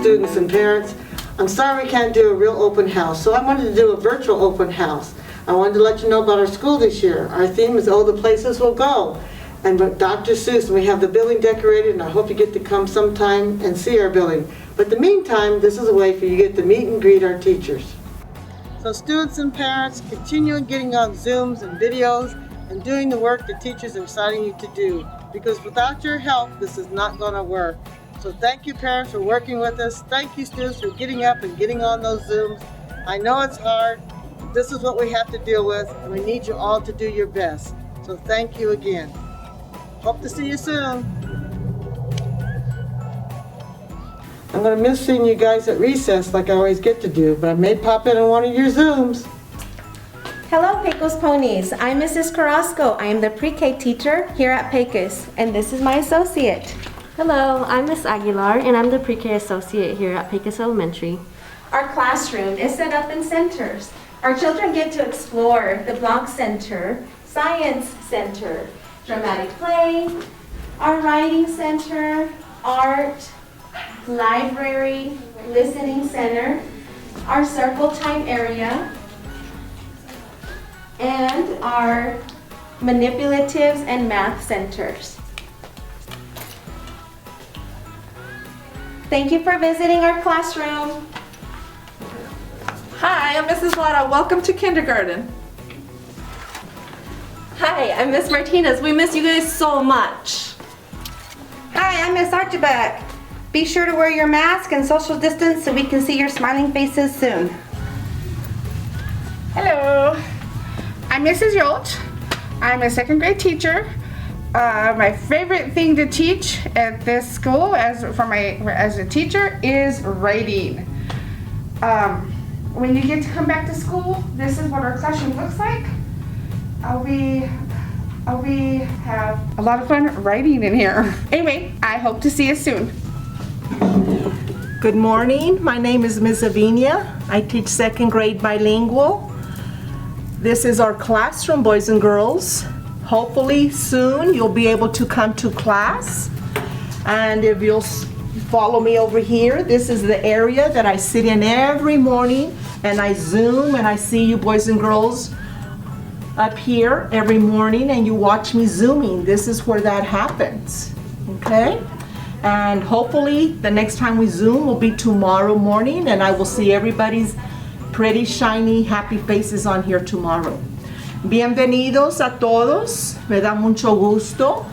students and parents. I'm sorry we can't do a real open house, so I wanted to do a virtual open house. I wanted to let you know about our school this year. Our theme is all the places we'll go. And Dr. Seuss, and we have the building decorated, and I hope you get to come sometime and see our building. But in the meantime, this is a way for you to get to meet and greet our teachers. So students and parents, continue getting on Zooms and videos and doing the work the teachers are assigning you to do. Because without your help, this is not going to work. So thank you parents for working with us. Thank you students for getting up and getting on those Zooms. I know it's hard. This is what we have to deal with, and we need you all to do your best. So thank you again. Hope to see you soon. I'm going to miss seeing you guys at recess like I always get to do, but I may pop in on one of your Zooms. Hello, Pecos Ponies. I'm Mrs. Carrasco. I am the pre-K teacher here at Pecos, and this is my associate. Hello, I'm Miss Aguilar, and I'm the pre-K associate here at Pecos Elementary. Our classroom is set up in centers. Our children get to explore the Block Center, Science Center, Dramatic Play, our Writing Center, Art, Library, Listening Center, our Circle Time area, and our Manipulatives and Math Centers. Thank you for visiting our classroom. Hi, I'm Mrs. Lara. Welcome to kindergarten. Hi, I'm Miss Martinez. We miss you guys so much. Hi, I'm Miss Archibald. Be sure to wear your mask and social distance so we can see your smiling faces soon. Hello, I'm Mrs. Yolt. I'm a second grade teacher. My favorite thing to teach at this school as a teacher is writing. When you get to come back to school, this is what our classroom looks like. We have a lot of fun writing in here. Anyway, I hope to see you soon. Good morning. My name is Ms. Avinia. I teach second grade bilingual. This is our classroom, boys and girls. Hopefully soon you'll be able to come to class. And if you'll follow me over here, this is the area that I sit in every morning and I Zoom and I see you boys and girls up here every morning and you watch me Zooming. This is where that happens, okay? And hopefully the next time we Zoom will be tomorrow morning and I will see everybody's pretty shiny happy faces on here tomorrow. Bienvenidos a todos, me da mucho gusto.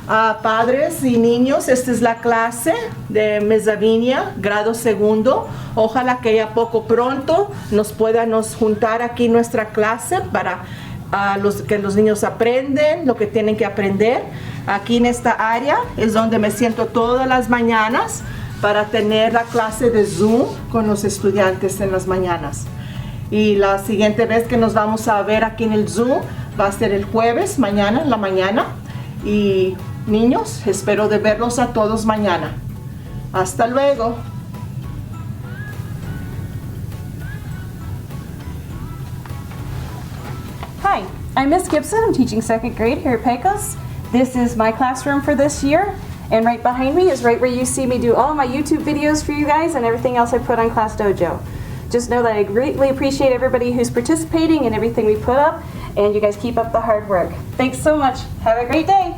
Padres y niños, esta es la clase de Ms. Avinia, grado segundo. Ojalá que ya poco pronto nos podamos juntar aquí en nuestra clase para que los niños aprenden lo que tienen que aprender. Aquí en esta área es donde me siento todas las mañanas para tener la clase de Zoom con los estudiantes en las mañanas. Y la siguiente vez que nos vamos a ver aquí en el Zoom va a ser el jueves, mañana en la mañana. Y niños, espero de verlos a todos mañana. Hasta luego. Hi, I'm Miss Gibson. I'm teaching second grade here at Pecos. This is my classroom for this year. And right behind me is right where you see me do all my YouTube videos for you guys and everything else I put on Class Dojo. Just know that I greatly appreciate everybody who's participating in everything we put up, and you guys keep up the hard work. Thanks so much. Have a great day.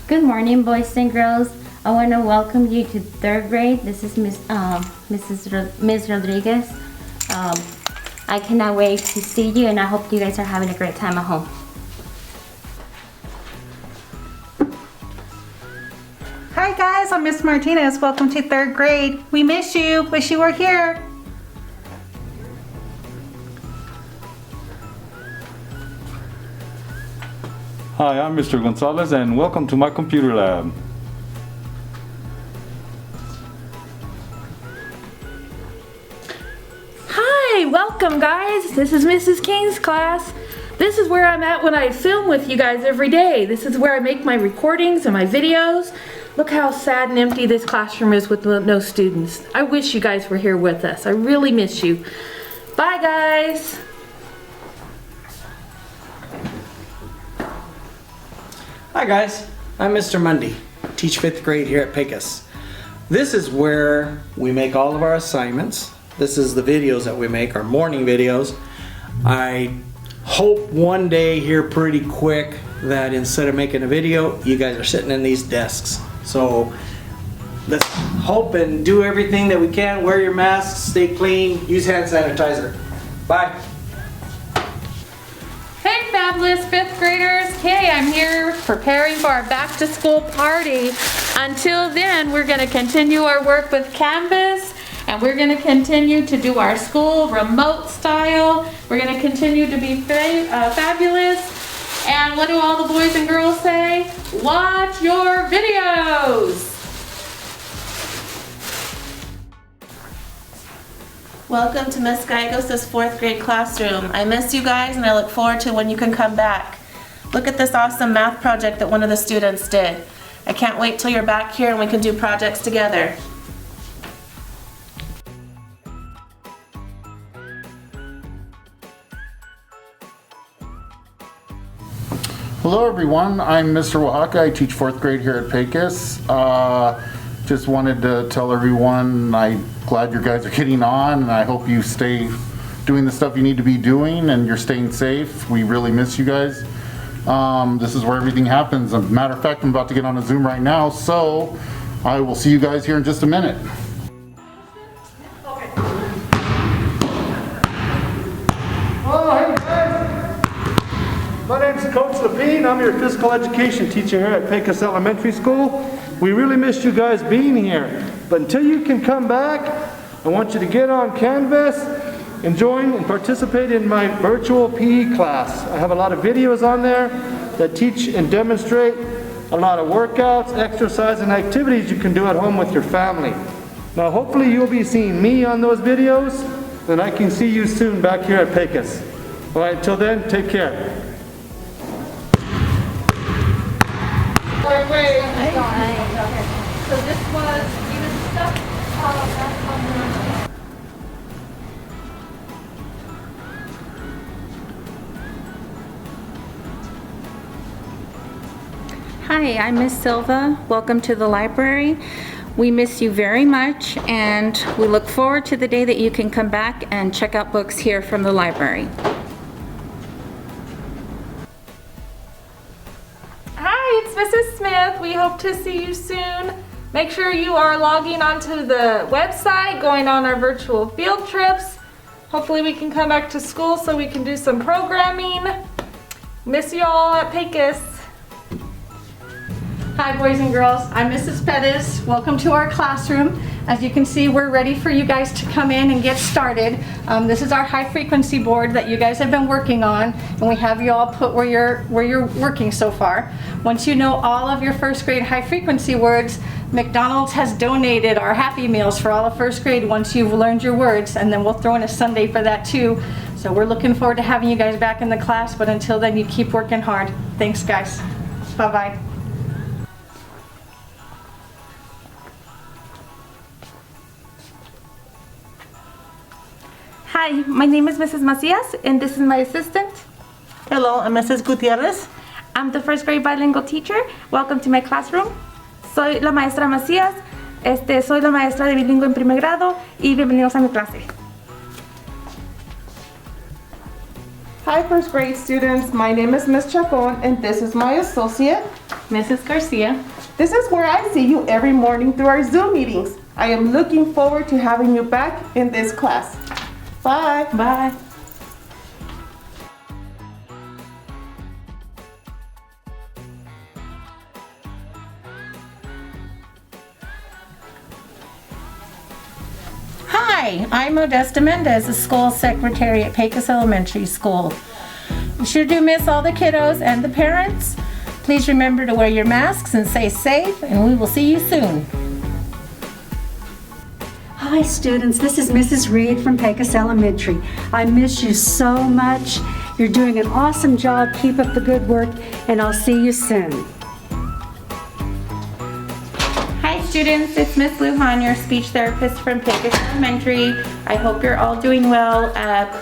Good morning, boys and girls. I want to welcome you to third grade. This is Ms. Rodriguez. I cannot wait to see you, and I hope you guys are having a great time at home. Hi guys, I'm Miss Martinez. Welcome to third grade. We miss you. Wish you were here. Hi, I'm Mr. Gonzalez and welcome to my computer lab. Hi, welcome guys. This is Mrs. King's class. This is where I'm at when I film with you guys every day. This is where I make my recordings and my videos. Look how sad and empty this classroom is with no students. I wish you guys were here with us. I really miss you. Bye guys. Hi guys, I'm Mr. Mundy, teach 5th grade here at Pecos. This is where we make all of our assignments. This is the videos that we make, our morning videos. I hope one day here pretty quick that instead of making a video, you guys are sitting in these desks. So let's hope and do everything that we can. Wear your masks, stay clean, use hand sanitizer. Bye. Hey fabulous 5th graders, Kay, I'm here preparing for our back to school party. Until then, we're going to continue our work with Canvas and we're going to continue to do our school remote style. We're going to continue to be fabulous. And what do all the boys and girls say? Watch your videos! Welcome to Miss Gallegos' 4th grade classroom. I miss you guys and I look forward to when you can come back. Look at this awesome math project that one of the students did. I can't wait till you're back here and we can do projects together. Hello everyone, I'm Mr. Oaxaca. I teach 4th grade here at Pecos. Just wanted to tell everyone I'm glad you guys are getting on and I hope you stay doing the stuff you need to be doing and you're staying safe. We really miss you guys. This is where everything happens. As a matter of fact, I'm about to get on a Zoom right now, so I will see you guys here in just a minute. My name's Coach Lapine. I'm your physical education teacher here at Pecos Elementary School. We really missed you guys being here. But until you can come back, I want you to get on Canvas and join and participate in my virtual PE class. I have a lot of videos on there that teach and demonstrate a lot of workouts, exercise, and activities you can do at home with your family. Now hopefully you'll be seeing me on those videos, and I can see you soon back here at Pecos. All right, until then, take care. Wait. So this was even stuff. Hi, I'm Miss Silva. Welcome to the library. We miss you very much and we look forward to the day that you can come back and check out books here from the library. Hi, it's Mrs. Smith. We hope to see you soon. Make sure you are logging onto the website, going on our virtual field trips. Hopefully we can come back to school so we can do some programming. Miss you all at Pecos. Hi boys and girls, I'm Mrs. Pettis. Welcome to our classroom. As you can see, we're ready for you guys to come in and get started. This is our high frequency board that you guys have been working on, and we have you all put where you're working so far. Once you know all of your 1st grade high frequency words, McDonald's has donated our Happy Meals for all of 1st grade once you've learned your words, and then we'll throw in a Sunday for that too. So we're looking forward to having you guys back in the class, but until then you keep working hard. Thanks guys. Bye-bye. Hi, my name is Mrs. Macias, and this is my assistant. Hello, I'm Mrs. Gutierrez. I'm the 1st grade bilingual teacher. Welcome to my classroom. Soy la maestra Macías. Soy la maestra de bilingüe en primer grado y bienvenidos a mi clase. Hi 1st grade students, my name is Miss Chacon and this is my associate, Mrs. Garcia. This is where I see you every morning through our Zoom meetings. I am looking forward to having you back in this class. Bye. Bye. Hi, I'm Modesta Mendez, the school secretary at Pecos Elementary School. We sure do miss all the kiddos and the parents. Please remember to wear your masks and stay safe, and we will see you soon. Hi students, this is Mrs. Reed from Pecos Elementary. I miss you so much. You're doing an awesome job. Keep up the good work, and I'll see you soon. Hi students, it's Miss Lujan, your speech therapist from Pecos Elementary. I hope you're all doing well.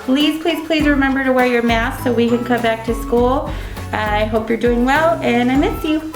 Please remember to wear your mask so we can come back to school. I hope you're doing well, and I miss you.